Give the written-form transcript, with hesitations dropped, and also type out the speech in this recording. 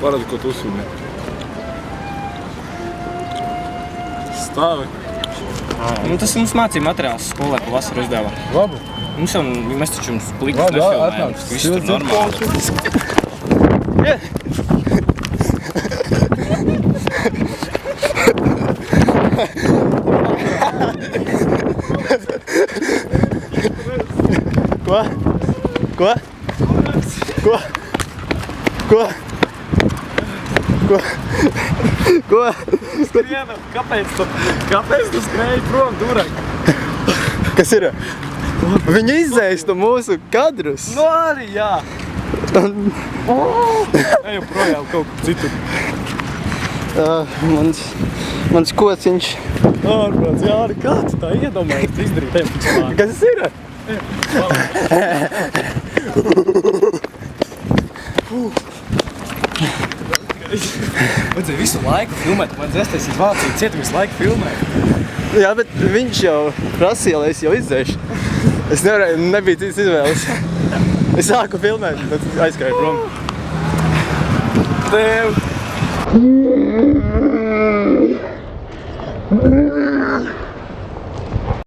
Parādi, ko tu uzsūdi. Stāvi. Tas mums mācīja materiāls skolē pa vasaru uzdevā. Labi. Mēs taču jums plikas nefilmējam. Viss tur normāli. Ko? Ko? Ko? Ko? Ko? Ko? Skrienam, kāpēc tu skrēji prom durāk? Kas ir? Viņi izdzēs no mūsu kadrus. Nu arī, jā. Ejam projām kaut kur citur. Mans kociņš. Ārprāts, Jāri, kā tu tā iedomājies izdarīt? Ejam pēc vārdu. Kas tas ir? Vajadzēja visu laiku filmēt, man dzēsties Vācija cietu visu laiku filmēt. Jā, bet viņš jau prasīja, lai es jau izdzēšu. Es nevarēju, nebija cits izvēles. Es sāku filmēt, tad aizskrēju prom. Tev!